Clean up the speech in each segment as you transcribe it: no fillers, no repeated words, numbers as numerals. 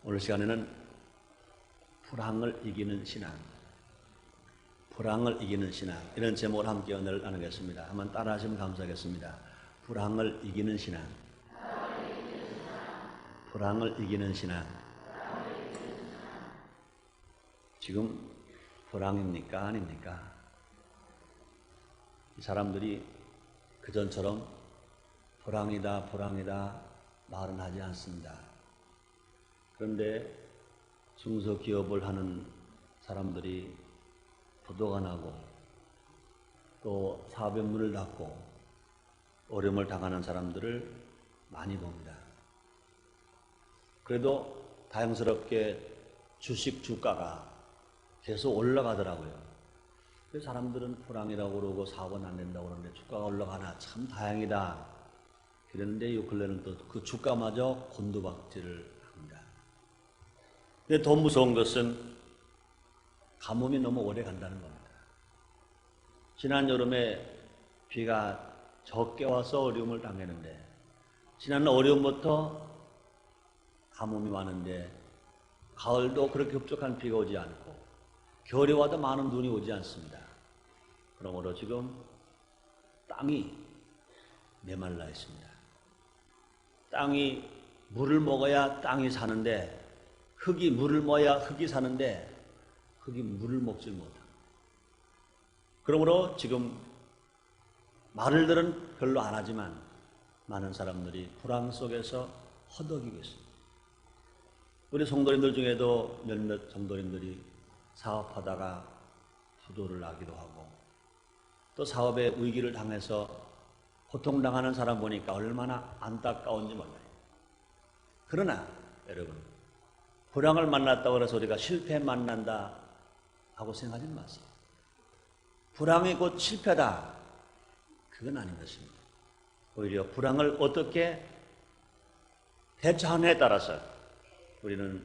오늘 시간에는 불황을 이기는 신앙, 불황을 이기는 신앙, 이런 제목을 함께 오늘 나누겠습니다. 한번 따라하시면 감사하겠습니다. 불황을 이기는 신앙, 불황을 이기는 신앙. 지금 불황입니까? 아닙니까? 이 사람들이 그전처럼 불황이다, 불황이다 말은 하지 않습니다. 그런데 중소기업을 하는 사람들이 부도가 나고 또 사업의 문을 닫고 어려움을 당하는 사람들을 많이 봅니다. 그래도 다행스럽게 주식 주가가 계속 올라가더라고요. 그래서 사람들은 불황이라고 그러고 사업은 안 된다고 그러는데 주가가 올라가나 참 다행이다. 그랬는데 이 근래는 또 그 주가마저 곤두박질을 합니다. 근데 더 무서운 것은 가뭄이 너무 오래 간다는 겁니다. 지난 여름에 비가 적게 와서 어려움을 당했는데 지난 어려움부터 가뭄이 많은데 가을도 그렇게 흡족한 비가 오지 않고 겨울에 와도 많은 눈이 오지 않습니다. 그러므로 지금 땅이 메말라 있습니다. 땅이 물을 먹어야 땅이 사는데 흙이 물을 먹어야 흙이 사는데 흙이 물을 먹질 못합니다. 그러므로 지금 말들은 별로 안 하지만 많은 사람들이 불황 속에서 허덕이고 있습니다. 우리 성도님들 중에도 몇몇 성도님들이 사업하다가 부도를 나기도 하고 또 사업에 위기를 당해서 고통당하는 사람 보니까 얼마나 안타까운지 몰라요. 그러나 여러분, 불황을 만났다고 해서 우리가 실패 만난다 하고 생각하지 마세요. 불황이 곧 실패다, 그건 아닌 것입니다. 오히려 불황을 어떻게 대처하느냐에 따라서 우리는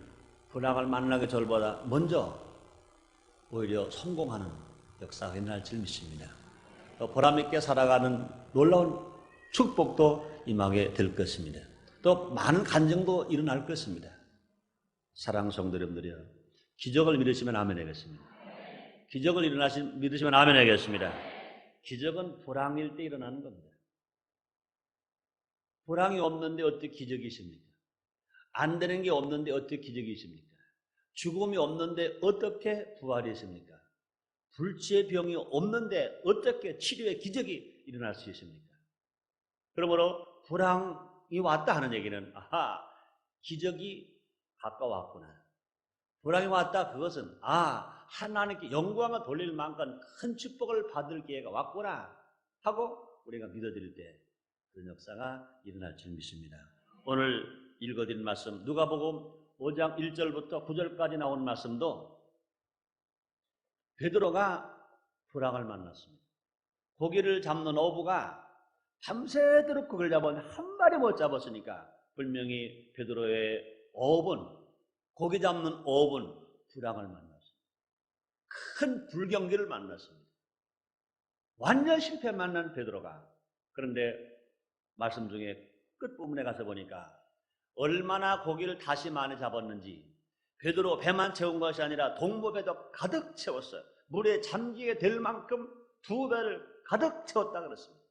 불황을 만나기 전보다 먼저 오히려 성공하는 역사가 일어날 줄 믿습니다. 또 보람있게 살아가는 놀라운 축복도 임하게 될 것입니다. 또 많은 간증도 일어날 것입니다. 사랑하는 성도 여러분들이요, 기적을 믿으시면 아멘 하겠습니다. 기적을 믿으시면 아멘 하겠습니다. 기적은 불황일 때 일어나는 겁니다. 불황이 없는데 어떻게 기적이 있습니까? 안 되는 게 없는데 어떻게 기적이 있습니까? 죽음이 없는데 어떻게 부활이 있습니까? 불치의 병이 없는데 어떻게 치료의 기적이 일어날 수 있습니까? 그러므로 불황이 왔다 하는 얘기는 기적이 가까웠구나. 불황이 왔다, 그것은 하나님께 영광을 돌릴 만큼 큰 축복을 받을 기회가 왔구나 하고 우리가 믿어드릴 때 그런 역사가 일어날 줄 믿습니다. 오늘 읽어드린 말씀 누가복음 5장 1절부터 9절까지 나온 말씀도 베드로가 불황을 만났습니다. 고기를 잡는 어부가 밤새도록 그걸 잡았는데 한 마리 못 잡았으니까 분명히 베드로의 어업은, 고기 잡는 어업은 불황을 만났습니다. 큰 불경기를 만났습니다. 완전 실패 만난 베드로가, 그런데 말씀 중에 끝부분에 가서 보니까 얼마나 고기를 다시 많이 잡았는지 베드로 배만 채운 것이 아니라 동무배도 가득 채웠어요. 물에 잠기게 될 만큼 2배를 가득 채웠다 그랬습니다.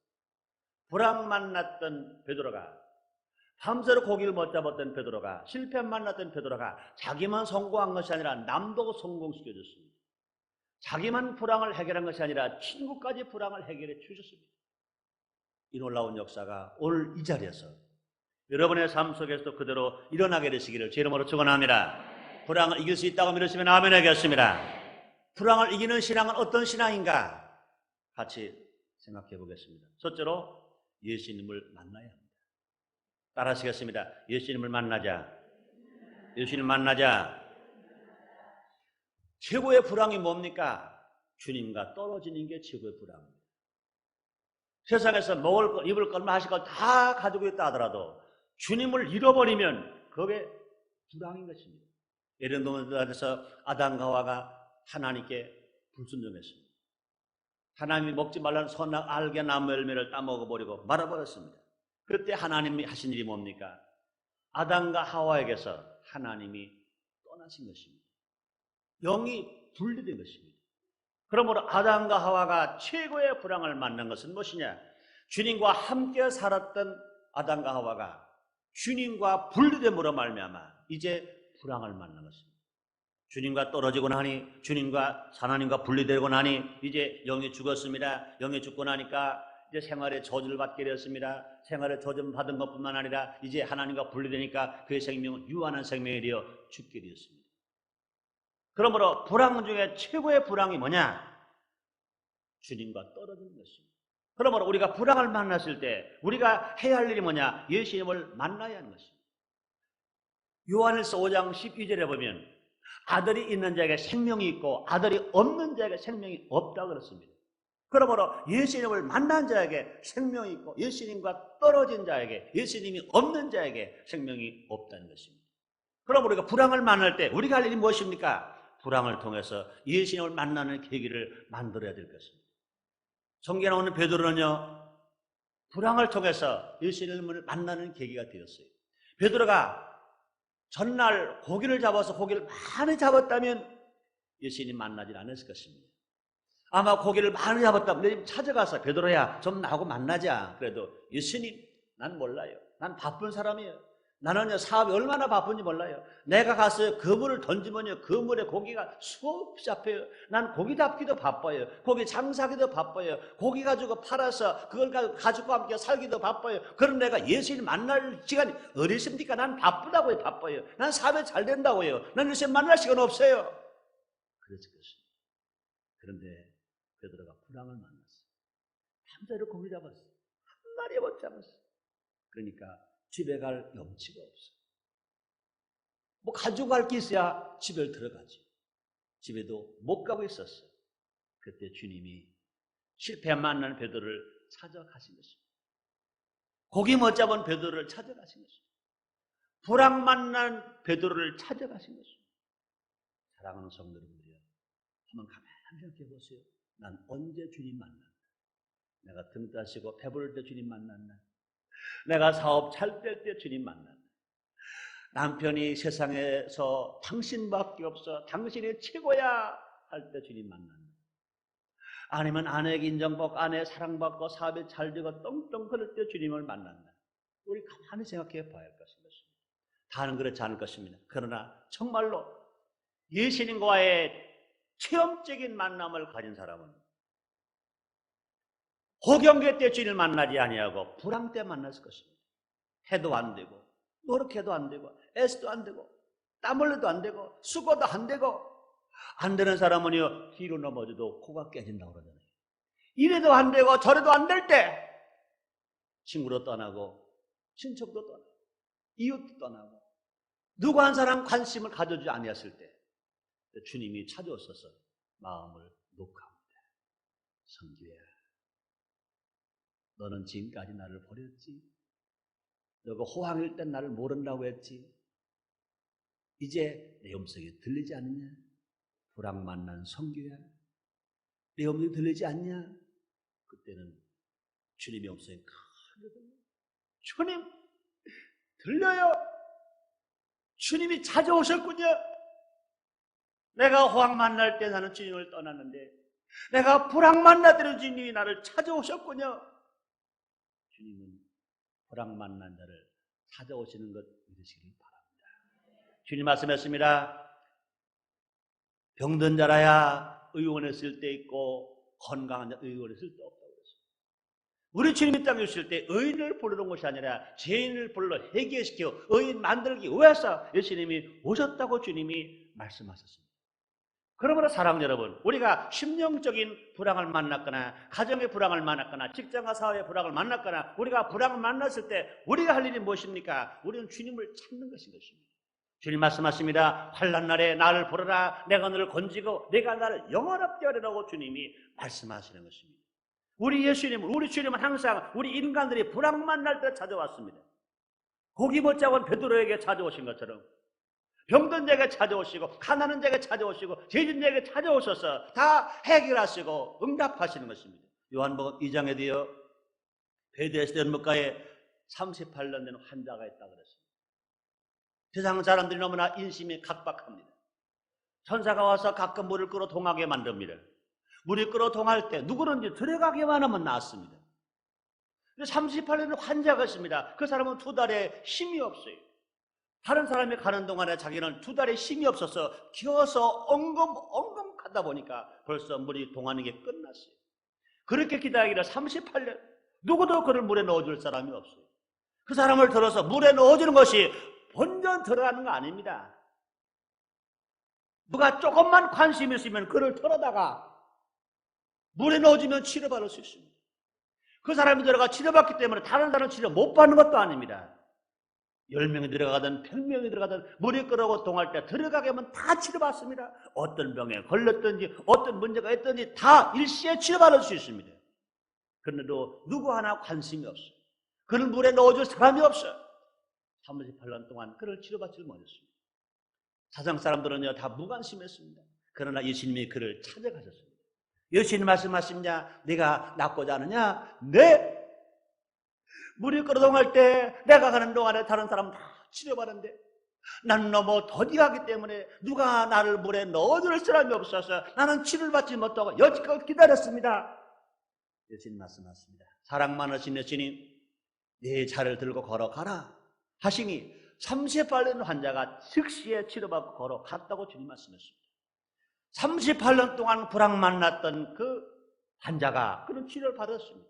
불황 만났던 베드로가, 밤새로 고기를 못 잡았던 베드로가, 실패 만났던 베드로가 자기만 성공한 것이 아니라 남도 성공시켜줬습니다. 자기만 불황을 해결한 것이 아니라 친구까지 불황을 해결해 주셨습니다. 이 놀라운 역사가 오늘 이 자리에서 여러분의 삶 속에서도 그대로 일어나게 되시기를 제 이름으로 축원합니다. 불황을 이길 수 있다고 믿으시면 아멘 하겠습니다. 불황을 이기는 신앙은 어떤 신앙인가? 같이 생각해 보겠습니다. 첫째로 예수님을 만나야 합니다. 따라하시겠습니다. 예수님을 만나자. 예수님을 만나자. 최고의 불황이 뭡니까? 주님과 떨어지는 게 최고의 불황입니다. 세상에서 먹을 것, 입을 것, 마실 것 다 가지고 있다 하더라도 주님을 잃어버리면 그게 불황인 것입니다. 예를 들어서 아담과 하와가 하나님께 불순종했습니다. 하나님이 먹지 말라는 선악 알게 나무 열매를 따먹어버리고 말아버렸습니다. 그때 하나님이 하신 일이 뭡니까? 아담과 하와에게서 하나님이 떠나신 것입니다. 영이 분리된 것입니다. 그러므로 아담과 하와가 최고의 불황을 만난 것은 무엇이냐? 주님과 함께 살았던 아담과 하와가 주님과 분리됨으로 말미암아 이제 불황을 만난 것입니다. 주님과 떨어지고 나니, 주님과 하나님과 분리되고 나니 이제 영이 죽었습니다. 영이 죽고 나니까 이제 생활의 저주를 받게 되었습니다. 생활의 저주를 받은 것뿐만 아니라 이제 하나님과 분리되니까 그의 생명은 유한한 생명이 되어 죽게 되었습니다. 그러므로 불황 중에 최고의 불황이 뭐냐? 주님과 떨어지는 것입니다. 그러므로 우리가 불황을 만났을 때 우리가 해야 할 일이 뭐냐? 예수님을 만나야 하는 것입니다. 요한일서 5장 12절에 보면 아들이 있는 자에게 생명이 있고 아들이 없는 자에게 생명이 없다고 그랬습니다. 그러므로 예수님을 만난 자에게 생명이 있고 예수님과 떨어진 자에게, 예수님이 없는 자에게 생명이 없다는 것입니다. 그럼 우리가 불황을 만날 때 우리가 할 일이 무엇입니까? 불황을 통해서 예수님을 만나는 계기를 만들어야 될 것입니다. 성경에 나오는 베드로는요, 불황을 통해서 예수님을 만나는 계기가 되었어요. 베드로가 전날 고기를 잡아서 고기를 많이 잡았다면 예수님 만나질 않았을 것입니다. 아마 고기를 많이 잡았다면 내 집 찾아가서 베드로야 좀 나하고 만나자. 그래도 예수님 난 몰라요. 난 바쁜 사람이에요. 나는요 사업이 얼마나 바쁜지 몰라요. 내가 가서 그물을 던지면요 그물에 고기가 수없이 잡혀요. 난 고기 잡기도 바빠요. 고기 장사하기도 바빠요. 고기 가지고 팔아서 그걸 가지고 함께 살기도 바빠요. 그럼 내가 예수님 만날 시간이 어디 있습니까? 난 바쁘다고요. 바빠요. 난 사업이 잘 된다고요. 난 예수님 만날 시간 없어요. 그랬을 것입니다. 그런데 베드로가 불황을 만났어요. 밤새도록 고기 잡았어요. 한 마리 못 잡았어요. 그러니까 집에 갈 염치가 없어. 뭐 가지고 갈 게 있어야 집에 들어가지. 집에도 못 가고 있었어요. 그때 주님이 실패 만난 베드로를 찾아가신 것입니다. 고기 못 잡은 베드로를 찾아가신 것입니다. 불황 만난 베드로를 찾아가신 것입니다. 사랑하는 성도 여러분들이요, 한번 가만히 생각해 보세요. 난 언제 주님 만났나? 내가 등 따시고 배부를 때 주님 만났나? 내가 사업 잘 될 때 주님 만났나? 남편이 세상에서 당신밖에 없어, 당신이 최고야 할 때 주님 만났나? 아니면 아내에게 인정받고 아내 사랑받고 사업이 잘 되고 떵떵 그럴 때 주님을 만났나? 우리 가만히 생각해 봐야 할 것입니다. 다는 그렇지 않을 것입니다. 그러나 정말로 예수님과의 체험적인 만남을 가진 사람은 호경계 때 주님을 만나지 아니하고 불황 때 만났을 것입니다. 해도 안 되고 노력해도 안 되고 애써도 안 되고 땀 흘려도 안 되고 수고도 안 되고 안 되는 사람은요 뒤로 넘어져도 코가 깨진다고 그러잖아요. 이래도 안 되고 저래도 안 될 때 친구도 떠나고 친척도 떠나고 이웃도 떠나고 누구 한 사람 관심을 가져주지 아니었을 때 주님이 찾아오셔서 마음을 녹합니다. 성규야, 너는 지금까지 나를 버렸지? 너가 호황일 땐 나를 모른다고 했지? 이제 내 음성이 들리지 않느냐? 불황 만난 성규야, 내 음성이 들리지 않냐? 그때는 주님의 음성이 크게 들려요. 주님, 들려요? 주님이 찾아오셨군요. 내가 호황 만날 때 나는 주님을 떠났는데 내가 불황 만날 때는 주님이 나를 찾아오셨군요. 주님은 불황 만난 자를 찾아오시는 것 믿으시길 바랍니다. 주님 말씀했습니다. 병든 자라야 의원에 쓸 때 있고 건강한 자 의원에 쓸 때 없다고 그랬습니다. 우리 주님이 땅에 오실 때 의인을 부르는 것이 아니라 죄인을 불러 회개시켜 의인 만들기 위해서 예수님이 오셨다고 주님이 말씀하셨습니다. 그러므로 사랑하는 여러분, 우리가 심령적인 불황을 만났거나 가정의 불황을 만났거나 직장과 사회의 불황을 만났거나 우리가 불황을 만났을 때 우리가 할 일이 무엇입니까? 우리는 주님을 찾는 것인 것입니다. 주님 말씀하십니다. 환난 날에 나를 부르라. 내가 너를 건지고 내가 나를 영원롭게 하리라고 주님이 말씀하시는 것입니다. 우리 주님은 항상 우리 인간들이 불황 만날 때 찾아왔습니다. 고기 못 잡은 베드로에게 찾아오신 것처럼 병든 자에게 찾아오시고 가난한 자에게 찾아오시고 죄진 자에게 찾아오셔서 다 해결하시고 응답하시는 것입니다. 요한복음 2장에도요 베데스다 연못가에 38년 된 환자가 있다고 그랬습니다. 세상 사람들이 너무나 인심이 각박합니다. 천사가 와서 가끔 물을 끌어 동하게 만듭니다. 물이 끌어 동할 때 누구든지 들어가기만 하면 나았습니다. 38년의 환자가 있습니다. 그 사람은 2달에 힘이 없어요. 다른 사람이 가는 동안에 자기는 2달에 힘이 없어서 기어서 엉금 가다 보니까 벌써 물이 동하는 게 끝났어요. 그렇게 기다리기를 38년 누구도 그를 물에 넣어줄 사람이 없어요. 그 사람을 들어서 물에 넣어주는 것이 본전 들어가는 거 아닙니다. 누가 조금만 관심이 있으면 그를 털어다가 물에 넣어주면 치료받을 수 있습니다. 그 사람이 들어가 치료받기 때문에 다른 사람 치료 못 받는 것도 아닙니다. 10명이 들어가든 100명이 들어가든 물이 끓고 동할 때 들어가게 하면 다 치료받습니다. 어떤 병에 걸렸든지 어떤 문제가 있든지 다 일시에 치료받을 수 있습니다. 그런데도 누구 하나 관심이 없어요. 그를 물에 넣어줄 사람이 없어요. 38년 동안 그를 치료받지 못했습니다. 사상 사람들은요 다 무관심했습니다. 그러나 예수님이 그를 찾아가셨습니다. 예수님 말씀하십니다. 네가 낫고자 하느냐? 네. 물이 끓어동할 때 내가 가는 동안에 다른 사람 다 치료받는데 나는 너무 더디하기 때문에 누가 나를 물에 넣어줄 사람이 없어서 나는 치료를 받지 못하고 여지껏 기다렸습니다. 예수님 말씀하십니다. 사랑 많으신 예수님, 네 자를 들고 걸어가라 하시니 38년 환자가 즉시에 치료받고 걸어갔다고 주님 말씀하셨습니다. 38년 동안 불황 만났던 그 환자가 그런 치료를 받았습니다.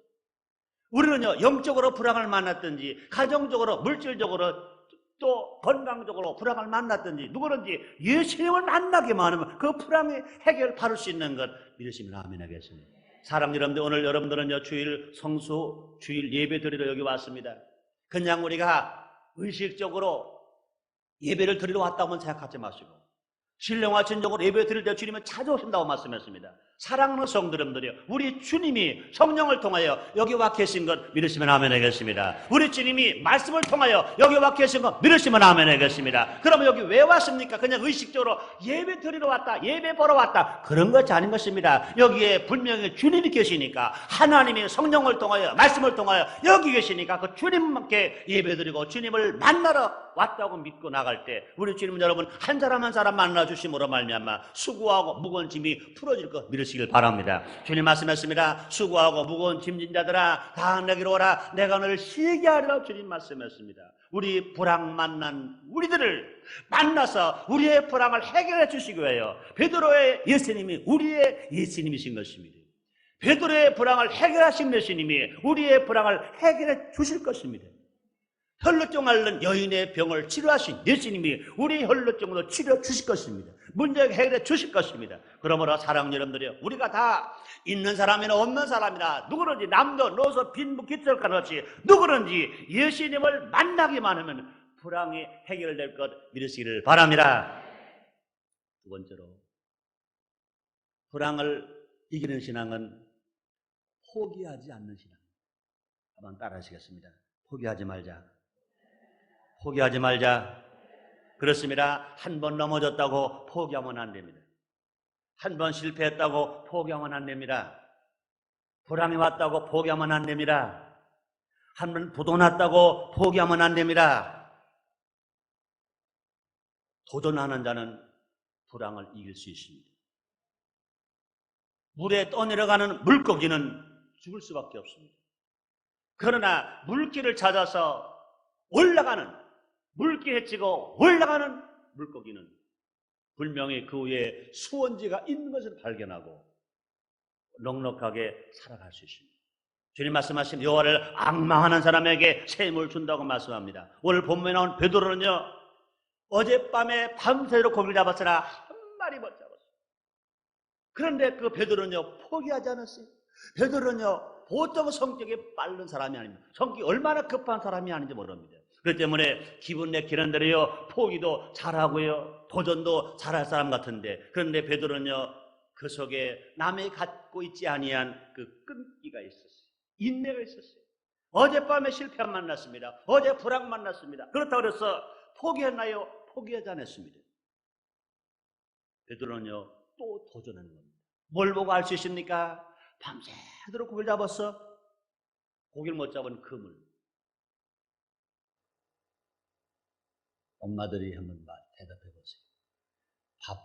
우리는요 영적으로 불황을 만났든지 가정적으로 물질적으로 또 건강적으로 불황을 만났든지 누구든지 예수님을 만나기만 하면 그 불황의 해결을 받을 수 있는 것 믿으시면 아멘 하겠습니다. 사랑 여러분들, 오늘 여러분들은요 주일 성수 주일 예배 드리러 여기 왔습니다. 그냥 우리가 의식적으로 예배를 드리러 왔다고만 생각하지 마시고 신령과 진정으로 예배 드릴 때 주님은 찾아오신다고 말씀했습니다. 사랑하는 성도님들이요, 우리 주님이 성령을 통하여 여기 와 계신 것 믿으시면 아멘 하겠습니다. 우리 주님이 말씀을 통하여 여기 와 계신 것 믿으시면 아멘 하겠습니다. 그러면 여기 왜 왔습니까? 그냥 의식적으로 예배 드리러 왔다, 예배 보러 왔다, 그런 것이 아닌 것입니다. 여기에 분명히 주님이 계시니까, 하나님이 성령을 통하여 말씀을 통하여 여기 계시니까 그 주님께 예배 드리고 주님을 만나러 왔다고 믿고 나갈 때 우리 주님은 여러분 한 사람 한 사람 만나 주심으로 말미암아 수고하고 무거운 짐이 풀어질 것 믿으시길 바랍니다. 주님 말씀했습니다. 수고하고 무거운 짐진 자들아 다 내게로 오라, 내가 너를 쉬게 하리라. 주님 말씀했습니다. 우리 불황 만난 우리들을 만나서 우리의 불황을 해결해 주시기 위하여 베드로의 예수님이 우리의 예수님이신 것입니다. 베드로의 불황을 해결하신 예수님이 우리의 불황을 해결해 주실 것입니다. 혈루증 앓는 여인의 병을 치료하신 예수님이 우리 혈루증으로 치료해 주실 것입니다. 문제 해결해 주실 것입니다. 그러므로 사랑하는 여러분들이요, 우리가 다 있는 사람이나 없는 사람이나 누구든지 남도 노소 빈부 기철간 없이 누구든지 예수님을 만나기만 하면 불황이 해결될 것 믿으시기를 바랍니다. 두 번째로, 불황을 이기는 신앙은 포기하지 않는 신앙. 한번 따라 하시겠습니다. 포기하지 말자. 포기하지 말자. 그렇습니다. 한 번 넘어졌다고 포기하면 안 됩니다. 한 번 실패했다고 포기하면 안 됩니다. 불황이 왔다고 포기하면 안 됩니다. 한 번 부도났다고 포기하면 안 됩니다. 도전하는 자는 불황을 이길 수 있습니다. 물에 떠내려가는 물고기는 죽을 수밖에 없습니다. 그러나 물길을 찾아서 올라가는, 물길에 치고 올라가는 물고기는 분명히 그 위에 수원지가 있는 것을 발견하고 넉넉하게 살아갈 수 있습니다. 주님 말씀하신 여호와를 앙망하는 사람에게 새 힘을 준다고 말씀합니다. 오늘 본문에 나온 베드로는요, 어젯밤에 밤새도록 고기를 잡았으나 한 마리 못 잡았어요. 그런데 그 베드로는요 포기하지 않았어요. 베드로는요 보통 성격이 빠른 사람이 아닙니다. 성격이 얼마나 급한 사람이 아닌지 모릅니다. 그렇기 때문에 기분 내키는 대로요 포기도 잘하고요 도전도 잘할 사람 같은데, 그런데 베드로는요 그 속에 남이 갖고 있지 아니한 그 끈기가 있었어요. 인내가 있었어요. 어젯밤에 실패 안 만났습니다. 어제 불황 만났습니다. 그렇다고 해서 포기했나요? 포기하지 않았습니다. 베드로는요 또 도전하는 겁니다. 뭘 보고 알 수 있습니까? 밤새도록 고기를 잡았어. 고기를 못 잡은 그물. 엄마들이 한번 대답해 보세요. 밥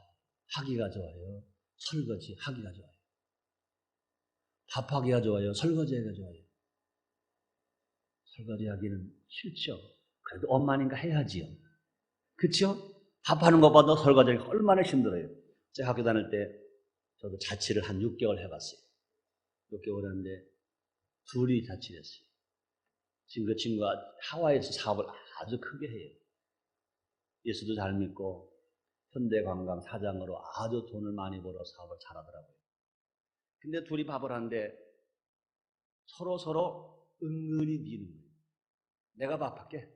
하기가 좋아요? 설거지 하기가 좋아요? 밥하기가 좋아요? 설거지하기가 좋아요? 설거지하기는 싫죠. 그래도 엄마니까 해야지요. 그렇죠? 밥하는 것보다 설거지하기가 얼마나 힘들어요. 제가 학교 다닐 때 저도 자취를 한 6개월 해봤어요. 6개월 했는데 둘이 자취를 했어요. 지금 그 친구가 하와이에서 사업을 아주 크게 해요. 예수도 잘 믿고 현대관광 사장으로 아주 돈을 많이 벌어 사업을 잘하더라고요. 근데 둘이 밥을 하는데 서로 은근히 미는 거예요. 내가 밥할게.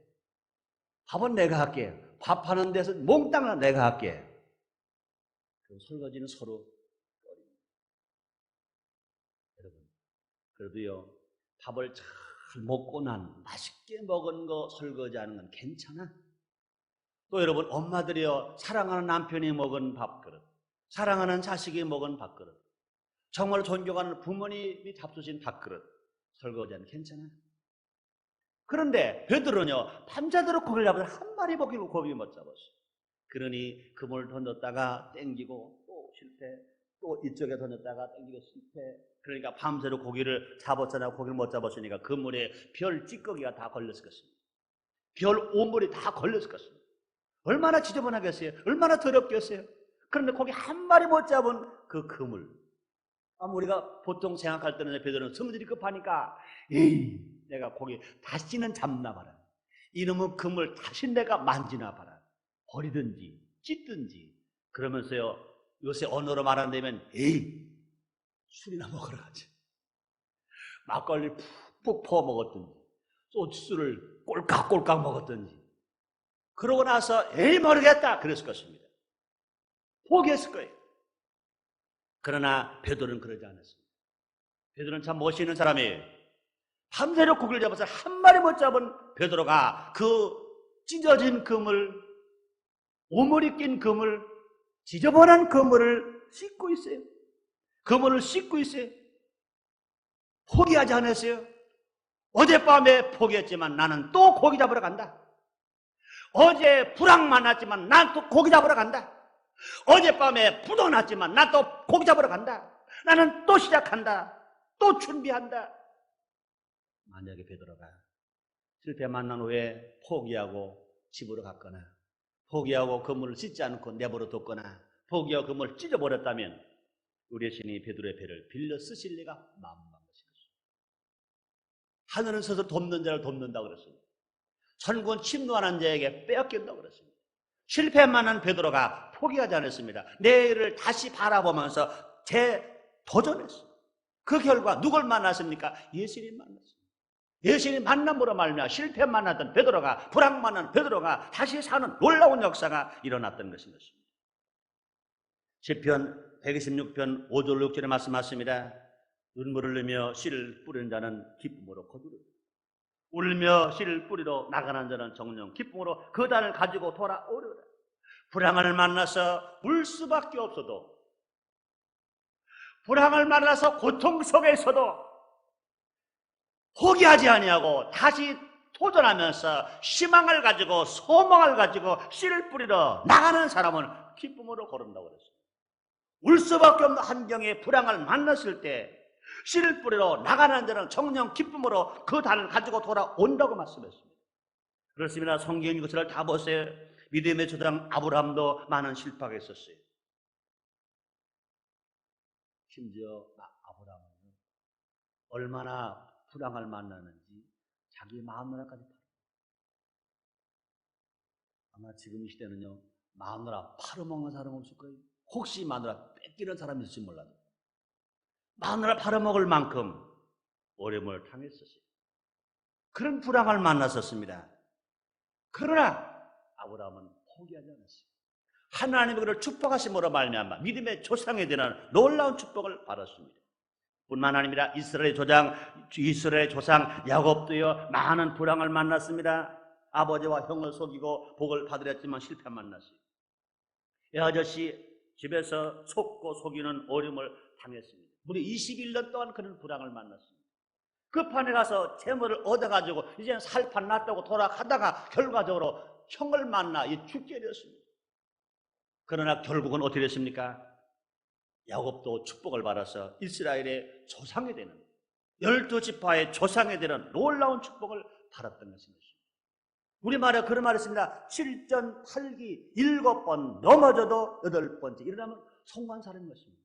밥은 내가 할게. 밥하는 데서 몽땅 내가 할게. 그럼 설거지는 서로 꺼립니다. 여러분, 그래도요, 밥을 잘 먹고 난 맛있게 먹은 거 설거지하는 건 괜찮아. 또 여러분, 엄마들이요, 사랑하는 남편이 먹은 밥그릇, 사랑하는 자식이 먹은 밥그릇, 정말 존경하는 부모님이 잡수신 밥그릇, 설거지하면 괜찮아. 그런데 베드로는요, 밤새도록 고기를 잡아서 한 마리 먹이고 고기 못 잡았어. 그러니 그물 던졌다가 땡기고 또 실패, 또 이쪽에 던졌다가 땡기고 실패. 그러니까 밤새도록 고기를 잡았잖아. 고기를 못 잡았으니까 그물에 별 찌꺼기가 다 걸렸을 것입니다. 별 오물이 다 걸렸을 것입니다. 얼마나 지저분하겠어요? 얼마나 더럽겠어요? 그런데 고기 한 마리 못 잡은 그 그물. 우리가 보통 생각할 때는 베드로는 성질이 급하니까 내가 고기 다시는 잡나 봐라. 이놈의 그물 다시 내가 만지나 봐라. 버리든지 찢든지. 그러면서요, 요새 언어로 말한다면 술이나 먹으러 가지. 막걸리 푹푹 퍼 먹었든지 소주를 꼴깍꼴깍 먹었든지. 그러고 나서 모르겠다 그랬을 것입니다. 포기했을 거예요. 그러나 베드로는 그러지 않았습니다. 베드로는 참 멋있는 사람이에요. 밤새도록 고기를 잡아서 한 마리 못 잡은 베드로가 그 찢어진 그물, 오물이 낀 그물, 지저분한 그물을 씻고 있어요. 그물을 씻고 있어요. 포기하지 않았어요. 어젯밤에 포기했지만 나는 또 고기 잡으러 간다. 어제 불황 만났지만 난 또 고기 잡으러 간다. 어젯밤에 부도 났지만 난 또 고기 잡으러 간다. 나는 또 시작한다. 또 준비한다. 만약에 베드로가 실패 만난 후에 포기하고 집으로 갔거나 포기하고 그물을 씻지 않고 내버려 뒀거나 포기하고 그물을 찢어버렸다면 우리의 신이 베드로의 배를 빌려 쓰실 리가 만무한 것입니다. 하늘은 서서 돕는 자를 돕는다고 그랬습니다. 천국은 침노하는 자에게 빼앗긴다고 그랬습니다. 실패 만난 베드로가 포기하지 않았습니다. 내일을 다시 바라보면서 재도전했습니다. 그 결과 누굴 만났습니까? 예수님 만났습니다. 예수님 만남으로 말미암아 실패 만났던 베드로가, 불황 만난 베드로가 다시 사는 놀라운 역사가 일어났던 것인 것입니다. 시편 126편 5절 6절에 말씀하십니다. 눈물을 흘리며 씨를 뿌리는 자는 기쁨으로 거두리라. 울며 씨를 뿌리러 나가는 자는 정령 기쁨으로 그 단을 가지고 돌아오리라. 불황을 만나서 울 수밖에 없어도, 불황을 만나서 고통 속에서도 포기하지 아니하고 다시 도전하면서 희망을 가지고 소망을 가지고 씨를 뿌리러 나가는 사람은 기쁨으로 거른다고 그랬어요. 울 수밖에 없는 환경에 불황을 만났을 때 씨를 뿌리러 나가는 자는 정녕 기쁨으로 그 단을 가지고 돌아온다고 말씀했습니다. 그렇습니다. 성경 이것을 다 보세요. 믿음의 조상 아브라함도 많은 실패가 있었어요. 심지어 아브라함은 얼마나 불황을 만나는지 자기 마누라까지 팔아. 아마 지금 이 시대는요, 마누라 팔아먹는 사람 없을 거예요. 혹시 마누라 뺏기는 사람이 있을지 몰라도 마누라 팔아먹을 만큼 어려움을 당했었어요. 그런 불황을 만났었습니다. 그러나 아브라함은 포기하지 않았어요. 하나님이 그를 축복하심으로 말미암아 믿음의 조상에 대한 놀라운 축복을 받았습니다. 뿐만 아니라 이스라엘의 조상 야곱도요 많은 불황을 만났습니다. 아버지와 형을 속이고 복을 받으려 했지만 실패 만났어요. 이 아저씨 집에서 속고 속이는 어려움을 당했습니다. 무려 21년 동안 그런 불황을 만났습니다. 그 판에 가서 재물을 얻어가지고 이제는 살판 났다고 돌아가다가 결과적으로 형을 만나 죽게 되었습니다. 그러나 결국은 어떻게 됐습니까? 야곱도 축복을 받아서 이스라엘의 조상이 되는, 12지파의 조상이 되는 놀라운 축복을 받았던 것입니다. 우리말에 그런 말이 있습니다. 7전 8기 7번 넘어져도 8번째 일어나면 성공한 사람인 것입니다.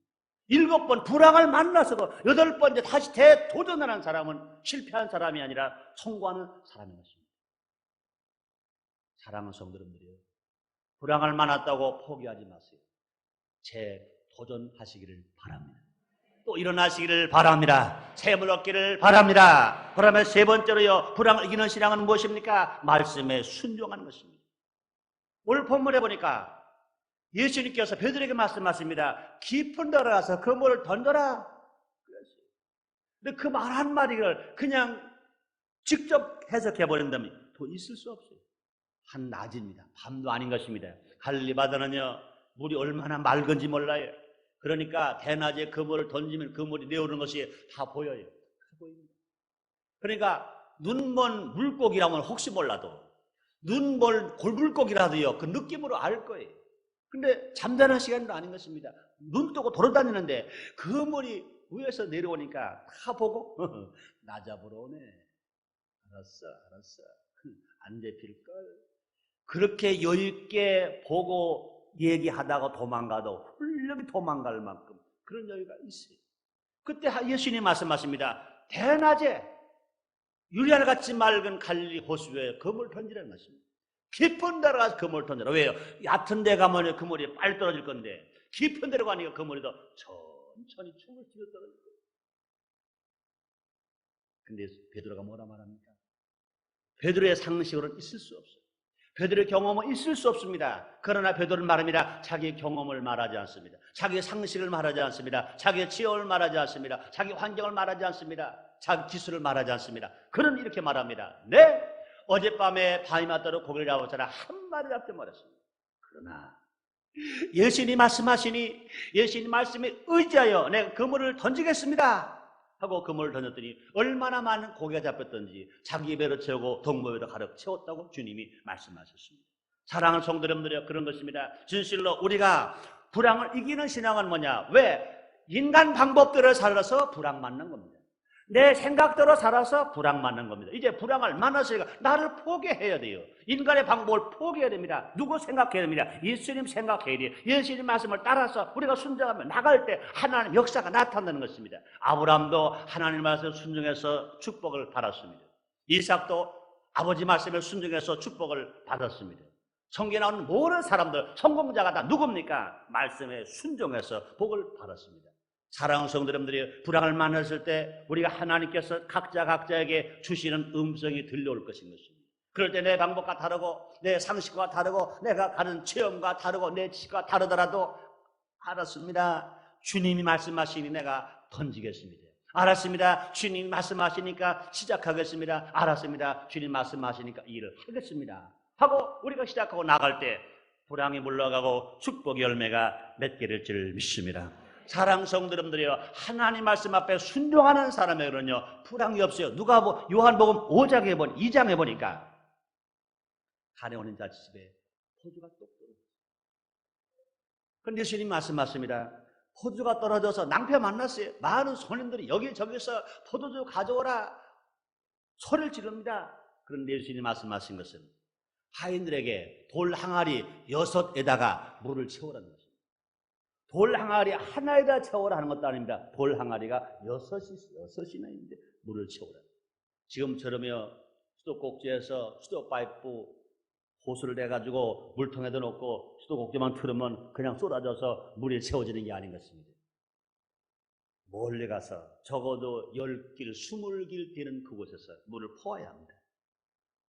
7번 불황을 만나서도 8번째 다시 대도전하는 사람은 실패한 사람이 아니라 성공하는 사람인 것입니다. 사랑하는 성도 여러분들이요, 불황을 만났다고 포기하지 마세요. 재도전하시기를 바랍니다. 또 일어나시기를 바랍니다. 샘을 얻기를 바랍니다. 그러면 세 번째로요, 불황을 이기는 신앙은 무엇입니까? 말씀에 순종하는 것입니다. 오늘 본문에 보니까 예수님께서 베드로에게 말씀하십니다. 깊은 데 들어가서 그물을 던져라. 근데 그 말 한마디를 그냥 직접 해석해버린다면 더 있을 수 없어요. 한낮입니다. 밤도 아닌 것입니다. 갈릴리 바다는요, 물이 얼마나 맑은지 몰라요. 그러니까 대낮에 그물을 던지면 그물이 내오는 것이 다 보여요. 다 보입니다. 그러니까 눈먼 물고기라면 혹시 몰라도, 눈먼 골물고기라도요, 그 느낌으로 알 거예요. 근데 잠자는 시간도 아닌 것입니다. 눈 뜨고 돌아다니는데 그물이 위에서 내려오니까 다 보고 나 잡으러 오네. 알았어. 안 잡힐걸. 그렇게 여유있게 보고 얘기하다가 도망가도 훌륭히 도망갈 만큼 그런 여유가 있어요. 그때 예수님이 말씀하십니다. 대낮에 유리알같이 맑은 갈릴리 호수에 그물 던지라는 것입니다. 깊은 데로 가서 그물 던져라. 왜요? 얕은 데 가면 그물이 빨리 떨어질 건데 깊은 데로 가니까 그물이 더 천천히 춤을 추며 떨어질 거예요. 근데 베드로가 뭐라 말합니까? 베드로의 상식으로는 있을 수 없어요. 베드로의 경험은 있을 수 없습니다. 그러나 베드로는 말합니다. 자기의 경험을 말하지 않습니다. 자기의 상식을 말하지 않습니다. 자기의 지혜를 말하지 않습니다. 자기 환경을 말하지 않습니다. 자기 기술을 말하지 않습니다. 그는 이렇게 말합니다. 네, 어젯밤에 밤이 맞도록 고기를 잡았잖아. 한 마리 잡지 못했습니다. 그러나 예수님이 말씀하시니 예수님 말씀에 의지하여 내가 그물을 던지겠습니다 하고 그물을 던졌더니 얼마나 많은 고기가 잡혔던지 자기 배로 채우고 동무배로 가득 채웠다고 주님이 말씀하셨습니다. 사랑하는 성도 여러분들이요, 그런 것입니다. 진실로 우리가 불황을 이기는 신앙은 뭐냐? 왜? 인간 방법대로 살아서 불황 맞는 겁니다. 내 생각대로 살아서 불황 맞는 겁니다. 이제 불황을 만났으니까 나를 포기해야 돼요. 인간의 방법을 포기해야 됩니다. 누구 생각해야 됩니다. 예수님 생각해야 돼요. 예수님 말씀을 따라서 우리가 순종하면 나갈 때 하나님 역사가 나타나는 것입니다. 아브라함도 하나님 말씀에 순종해서 축복을 받았습니다. 이삭도 아버지 말씀에 순종해서 축복을 받았습니다. 성경에 나오는 모든 사람들, 성공자가 다 누굽니까? 말씀에 순종해서 복을 받았습니다. 사랑하는 성도 여러분들이 불황을 만났을 때 우리가 하나님께서 각자에게 주시는 음성이 들려올 것인 것입니다. 그럴 때 내 방법과 다르고 내 상식과 다르고 내가 가는 체험과 다르고 내 지식과 다르더라도 알았습니다. 주님이 말씀하시니 내가 던지겠습니다. 알았습니다. 주님이 말씀하시니까 시작하겠습니다. 알았습니다. 주님 말씀하시니까 일을 하겠습니다 하고 우리가 시작하고 나갈 때 불황이 물러가고 축복의 열매가 맺게 줄 믿습니다. 사랑하는 성도 여러분들이요, 하나님 말씀 앞에 순종하는 사람에게는요 불황이 없어요. 누가 요한복음 5장에 2장에 보니까 간에 오는 자 집에 포도가 똑 떨어졌어요. 그런데 예수님 말씀하십니다. 포도가 떨어져서 낭패 만났어요. 많은 손님들이 여기저기서 포도주 가져오라 소리를 지릅니다. 그런데 예수님 말씀하신 것은 하인들에게 돌 항아리 6에다가 물을 채우라는 것입니다. 돌 항아리 하나에다 채우라 하는 것도 아닙니다. 돌 항아리가 6이나 있는데 물을 채우라. 지금처럼요 수도꼭지에서 수도 파이프 호스를 대가지고 물통에다 놓고 수도꼭지만 틀으면 그냥 쏟아져서 물이 채워지는 게 아닌 것입니다. 멀리 가서 적어도 10길, 20길 되는 그곳에서 물을 퍼와야 합니다.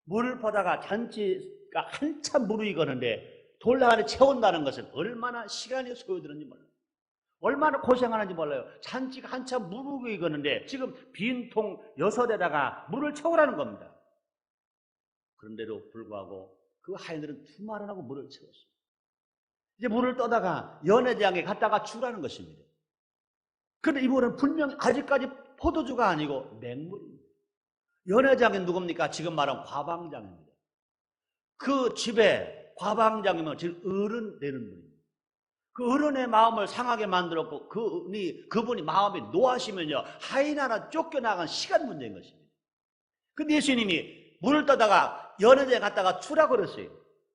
물을 퍼다가 잔치가 한참 무르익었는데 돌 항아리 채운다는 것은 얼마나 시간이 소요되는지 몰라요. 얼마나 고생하는지 몰라요. 잔치가 한참 무르익었는데 지금 빈 통 6에다가 물을 채우라는 겁니다. 그런데도 불구하고 그 하인들은 두말안 하고 물을 채웠어요. 이제 물을 떠다가 연회장에 갖다가 주라는 것입니다. 그런데 이 물은 분명 아직까지 포도주가 아니고 맹물입니다. 연회장이 누굽니까? 지금 말하는 과방장입니다. 그 집에 과방장이면 지금 어른 되는 분입니다. 그 어른의 마음을 상하게 만들었고 그분이 마음이 노하시면요 하인 하나 쫓겨나간 시간 문제인 것입니다. 근데 예수님이 물을 떠다가 연회장에 갔다가 추라 그랬어요.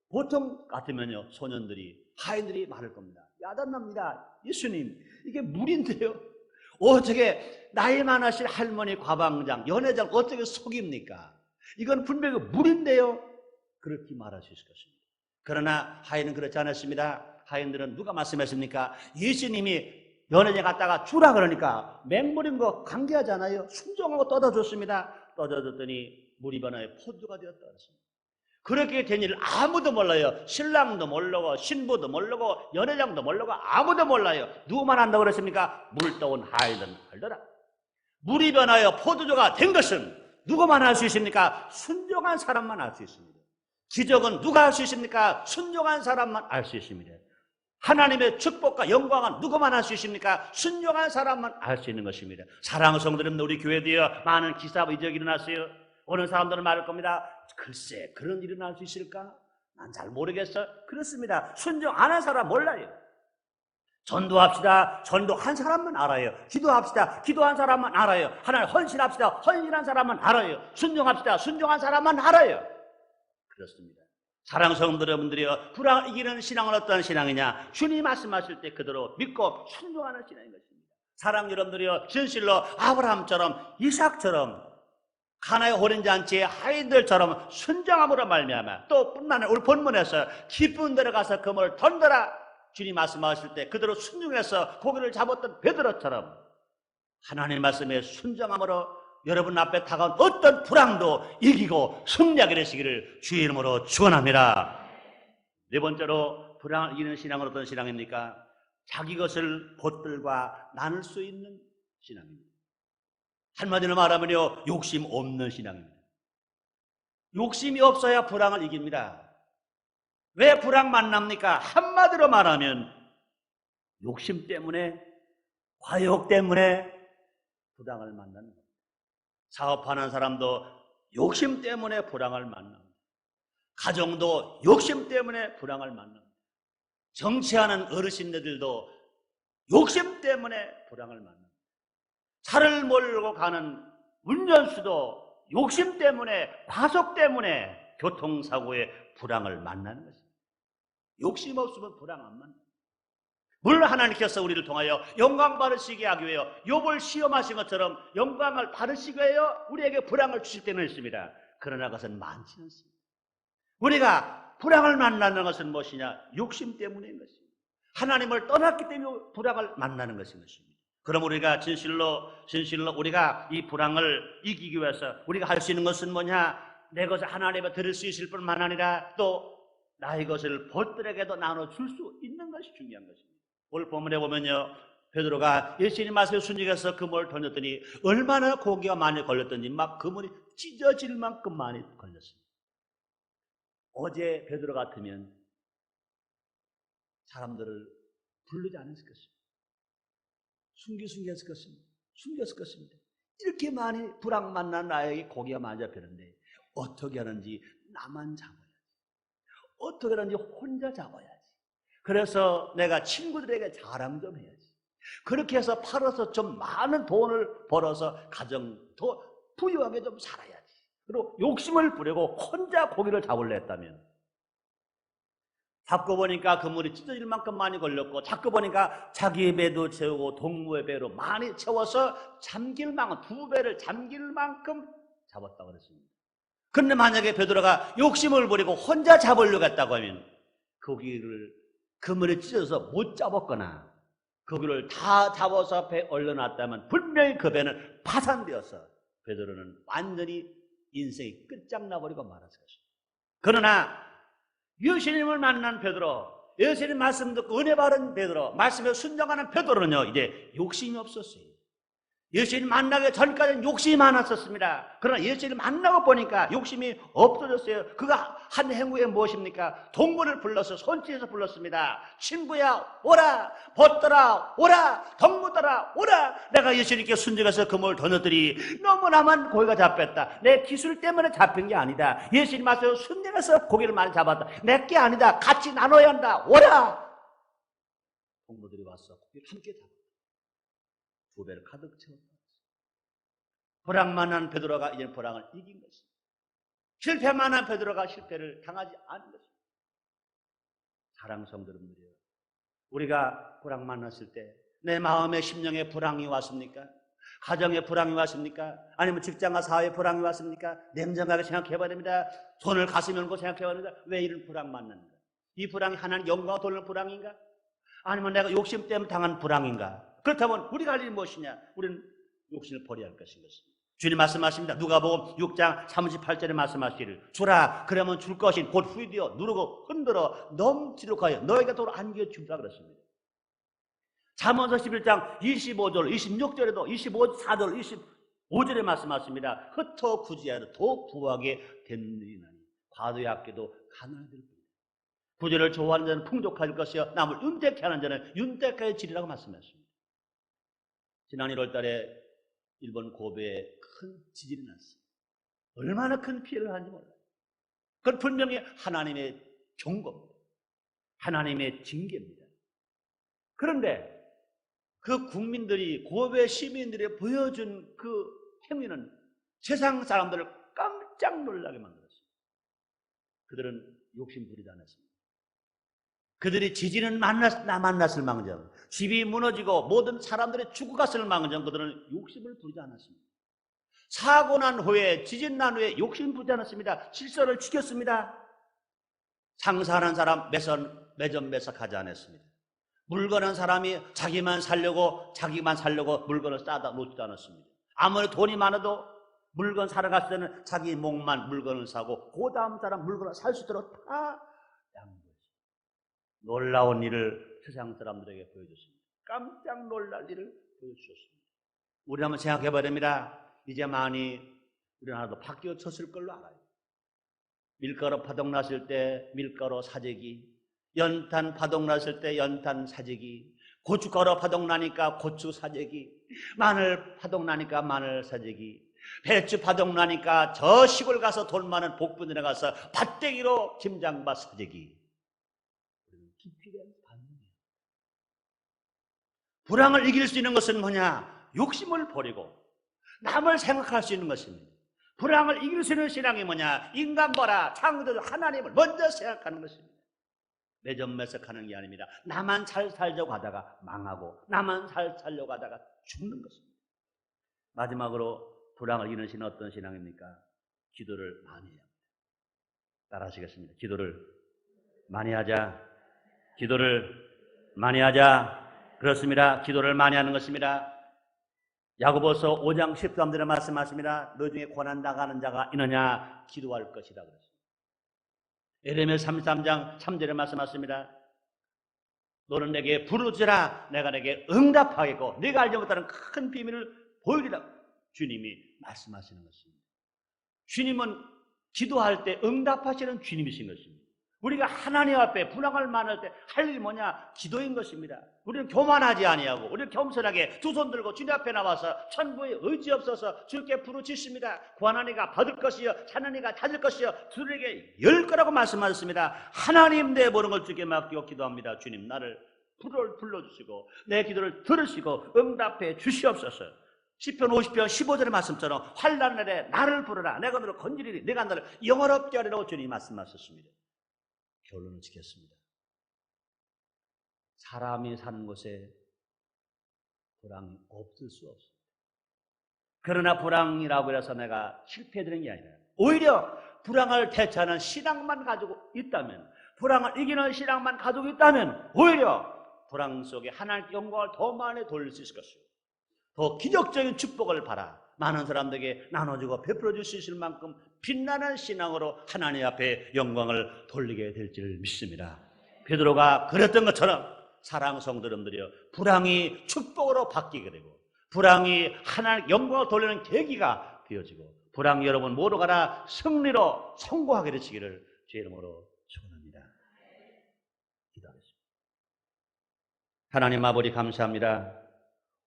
보통 같으면요 소년들이 하인들이 말할 겁니다. 야단납니다. 예수님 이게 물인데요 어떻게 나이 많으신 할머니 과방장 연회장 어떻게 속입니까? 이건 분명히 물인데요. 그렇게 말할 수 있을 것입니다. 그러나 하인은 그렇지 않았습니다. 하인들은 누가 말씀했습니까? 예수님이 연회장에 갔다가 주라 그러니까 맹물인 거 관계하잖아요. 순종하고 떠다줬습니다. 떠다줬더니 물이 변하여 포도가 되었다 그랬습니다. 그렇게 된 일을 아무도 몰라요. 신랑도 모르고 신부도 모르고 연회장도 모르고 아무도 몰라요. 누구만 안다고 그랬습니까? 물 떠온 하인은 알더라. 물이 변하여 포도주가 된 것은 누구만 알 수 있습니까? 순종한 사람만 알 수 있습니다. 기적은 누가 할 수 있습니까? 순종한 사람만 알 수 있습니다. 하나님의 축복과 영광은 누구만 할 수 있습니까? 순종한 사람만 알 수 있는 것입니다. 사랑하는 성도 여러분, 우리 교회도요 많은 기사와 이적이 일어났어요. 오는 사람들은 말할 겁니다. 글쎄 그런 일이 일어날 수 있을까? 난 잘 모르겠어. 그렇습니다. 순종 안 한 사람 몰라요. 전도합시다. 전도한 사람만 알아요. 기도합시다. 기도한 사람만 알아요. 하나님 헌신합시다. 헌신한 사람만 알아요. 순종합시다. 순종한 사람만 알아요. 그렇습니다. 사랑하는 성도 여러분들이요 불안을 이기는 신앙은 어떤 신앙이냐? 주님 말씀하실 때 그대로 믿고 순종하는 신앙인 것입니다. 사랑하는 여러분들이요 진실로 아브라함처럼 이삭처럼 가나의 호련잔치의 하인들처럼 순종함으로 말미암아 또 뿐만 아니라 우리 본문에서 기쁜 데로 가서 그물을 던져라 주님 말씀하실 때 그대로 순종해서 고기를 잡았던 베드로처럼 하나님 말씀에 순종함으로 여러분 앞에 다가온 어떤 불황도 이기고 승리하게 되시기를 주의 이름으로 축원합니다. 네 번째로 불황을 이기는 신앙은 어떤 신앙입니까? 자기 것을 벗들과 나눌 수 있는 신앙입니다. 한마디로 말하면요 욕심 없는 신앙입니다. 욕심이 없어야 불황을 이깁니다. 왜 불황 만납니까? 한마디로 말하면 욕심 때문에 과욕 때문에 불황을 만나는 겁니다. 사업하는 사람도 욕심 때문에 불황을 만납니다. 가정도 욕심 때문에 불황을 만납니다. 정치하는 어르신들도 욕심 때문에 불황을 만납니다. 차를 몰고 가는 운전수도 욕심 때문에 과속 때문에 교통사고에 불황을 만나는 것입니다. 욕심 없으면 불황 안 만납니다. 물론 하나님께서 우리를 통하여 영광 받으시게 하기 위하여 욥을 시험하신 것처럼 영광을 받으시기 위하여 우리에게 불황을 주실 때는 있습니다. 그러나 그것은 많지 않습니다. 우리가 불황을 만나는 것은 무엇이냐? 욕심 때문인 것입니다. 하나님을 떠났기 때문에 불황을 만나는 것인 것입니다. 그럼 우리가 진실로 우리가 이 불황을 이기기 위해서 우리가 할 수 있는 것은 뭐냐? 내 것을 하나님께 드릴 수 있을 뿐만 아니라 또 나의 것을 벗들에게도 나눠줄 수 있는 것이 중요한 것입니다. 오늘 본문에 보면요 베드로가 예수님 말씀에 순종해서 그물을 던졌더니 얼마나 고기가 많이 걸렸던지 막 그물이 찢어질 만큼 많이 걸렸습니다. 어제 베드로 같으면 사람들을 부르지 않았을 것입니다. 숨겼을 것입니다. 숨겼을 것입니다. 이렇게 많이 불황 만난 나에게 고기가 많이 잡히는데 어떻게 하는지 나만 잡아야지. 어떻게 하는지 혼자 잡아야지. 그래서 내가 친구들에게 자랑 좀 해야지. 그렇게 해서 팔아서 좀 많은 돈을 벌어서 가정 더 부유하게 좀 살아야지. 그리고 욕심을 부리고 혼자 고기를 잡으려 했다면 잡고 보니까 그물이 찢어질 만큼 많이 걸렸고 잡고 보니까 자기의 배도 채우고 동무의 배로 많이 채워서 잠길 만큼 2배를 잠길 만큼 잡았다고 그랬습니다. 그런데 만약에 베드로가 욕심을 부리고 혼자 잡으려고 했다고 하면 그물에 찢어서 못 잡았거나 고기를 다 잡아서 배에 올려놨다면 분명히 그 배는 파산되어서 베드로는 완전히 인생이 끝장나버리고 말았을 것입니다. 그러나 예수님을 만난 베드로, 예수님 말씀 듣고 은혜 받은 베드로, 말씀에 순종하는 베드로는요 이제 욕심이 없었어요. 예수님 만나기 전까지는 욕심이 많았었습니다. 그러나 예수님 만나고 보니까 욕심이 없어졌어요. 그가 한 행위에 무엇입니까? 동물을 불러서 손짓해서 불렀습니다. 친구야 오라, 벗더라 오라, 동무더라 오라. 내가 예수님께 순종해서 그물을 던졌더니 너무나만 고기가 잡혔다. 내 기술 때문에 잡힌 게 아니다. 예수님 말씀에 순종해서 고기를 많이 잡았다. 내 게 아니다. 같이 나눠야 한다. 오라. 공무들이 와서 고기를 함께 잡았다. 두 배를 가득 채웠다. 불황만한 베드로가 이제 불황을 이긴 것입니다. 실패만한 베드로가 실패를 당하지 않은 것입니다. 사랑 성도 여러분들이요, 우리가 불황 만났을 때 내 마음의 심령에 불황이 왔습니까? 가정에 불황이 왔습니까? 아니면 직장과 사회에 불황이 왔습니까? 냉정하게 생각해봐야 됩니다. 손을 가슴에 얹고 생각해봐야 됩니다. 왜 이런 불황 만났는가? 이 불황이 하나님 영광을 돌리는 불황인가? 아니면 내가 욕심 때문에 당한 불황인가? 그렇다면 우리가 할 일이 무엇이냐? 우리는 욕심을 버려야 할 것인 것입니다. 주님 말씀하십니다. 누가복음 6장 38절에 말씀하시기를 주라 그러면 줄 것인 곧 후이되어 누르고 흔들어 넘치도록 하여 너에게 도로 안겨주라 그랬습니다. 잠언서 11장 25절 26절에도 24절 25절에 말씀하십니다. 흩어 구지하여 더 부하게 되느니라니 과도의 아껴도 가난하될 뿐이다. 부지를 좋아하는 자는 풍족할 것이요 남을 윤택케 하는 자는 윤택하여지리라고 말씀하셨습니다. 지난 1월 달에 일본 고베에 큰 지진이 났어요. 얼마나 큰 피해를 하는지 몰라요. 그건 분명히 하나님의 경고입니다. 하나님의 징계입니다. 그런데 그 국민들이, 고베 시민들이 보여준 그 행위는 세상 사람들을 깜짝 놀라게 만들었습니다. 그들은 욕심 부리지 않았습니다. 그들이 지진은 만났을 망정, 집이 무너지고 모든 사람들이 죽어갔을 망정, 그들은 욕심을 부리지 않았습니다. 사고 난 후에, 지진 난 후에 욕심 부리지 않았습니다. 질서를 지켰습니다. 장사하는 사람 매점매석하지 않았습니다. 물건한 사람이 자기만 살려고 물건을 싸다 놓지도 않았습니다. 아무리 돈이 많아도 물건 사러 갔을 때는 자기 목만 물건을 사고 그 다음 사람 물건을 살 수 있도록 다 양보했습니다. 놀라운 일을 세상 사람들에게 보여줬습니다. 깜짝 놀랄 일을 보여주셨습니다. 우리 한번 생각해 봐야 됩니다. 이제 많이 우리나라도 바뀌어졌을 걸로 알아요. 밀가루 파동 났을 때 밀가루 사재기, 연탄 파동 났을 때 연탄 사재기, 고춧가루 파동 나니까 고추 사재기, 마늘 파동 나니까 마늘 사재기, 배추 파동 나니까 저 시골 가서 돈 많은 복분에 가서 밭대기로 김장밭 사재기. 깊이 된 반응이에요. 불황을 이길 수 있는 것은 뭐냐? 욕심을 버리고 남을 생각할 수 있는 것입니다. 불황을 이길 수 있는 신앙이 뭐냐? 인간 보라, 창조주 하나님을 먼저 생각하는 것입니다. 매점매석하는 게 아닙니다. 나만 잘 살려고 하다가 망하고 나만 잘 살려고 하다가 죽는 것입니다. 마지막으로 불황을 이기는 신은 어떤 신앙입니까? 기도를 많이 해야 합니다. 따라 하시겠습니다. 기도를 많이 하자. 기도를 많이 하자. 그렇습니다. 기도를 많이 하는 것입니다. 야고보서 5장 13절에 말씀하십니다. 너 중에 고난 당하는 자가 있느냐? 기도할 것이다 그랬습니다. 에레미야 33장 3절에 말씀하십니다. 너는 내게 부르짖으라 내가 내게 응답하겠고 네가 알지 못하는 큰 비밀을 보이리라. 주님이 말씀하시는 것입니다. 주님은 기도할 때 응답하시는 주님이신 것입니다. 우리가 하나님 앞에 불황을 만날 때 할 일이 뭐냐? 기도인 것입니다. 우리는 교만하지 아니하고 우리는 겸손하게 두 손 들고 주님 앞에 나와서 천부에 의지 없어서 주께 부르짖습니다. 구하나니가 받을 것이요 찾나니가 찾을 것이요 두드리게 열 거라고 말씀하셨습니다. 하나님 내 모든 걸 주께 맡기고 기도합니다. 주님 나를 불러주시고 내 기도를 들으시고 응답해 주시옵소서. 시편 50편 15절의 말씀처럼 환난 날에 나를 부르라 내가 너를 건지리니 내가 너를 영원롭게 하리라고 주님이 말씀하셨습니다. 결론을 짓겠습니다. 사람이 사는 곳에 불황이 없을 수 없습니다. 그러나 불황이라고 해서 내가 실패해드리는 게 아니라 오히려 불황을 대처하는 신앙만 가지고 있다면, 불황을 이기는 신앙만 가지고 있다면 오히려 불황 속에 하나님의 영광을 더 많이 돌릴 수 있을 것이고 더 기적적인 축복을 받아 많은 사람들에게 나눠주고 베풀어 줄 수 있을 만큼 빛나는 신앙으로 하나님 앞에 영광을 돌리게 될지를 믿습니다. 베드로가 그랬던 것처럼 사랑 성도님들이여 불황이 축복으로 바뀌게 되고 불황이 하나님 영광을 돌리는 계기가 되어지고 불황 여러분 모두 가라 승리로 성공하게 되시기를 주의 이름으로 축원합니다. 기도하겠습니다. 하나님 아버지 감사합니다.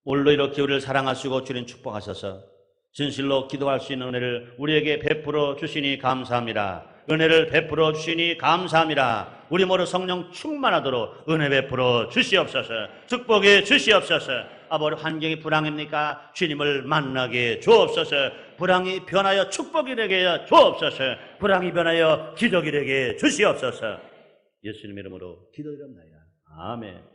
오늘도 이렇게 우리를 사랑하시고 주님 축복하셔서 진실로 기도할 수 있는 은혜를 우리에게 베풀어 주시니 감사합니다. 은혜를 베풀어 주시니 감사합니다. 우리 모두 성령 충만하도록 은혜 베풀어 주시옵소서. 축복해 주시옵소서. 아버지, 환경이 불황입니까? 주님을 만나게 주옵소서. 불황이 변하여 축복이 되게 해 주옵소서. 불황이 변하여 기적이 되게 주시옵소서. 예수님 이름으로 기도드립니다. 아멘.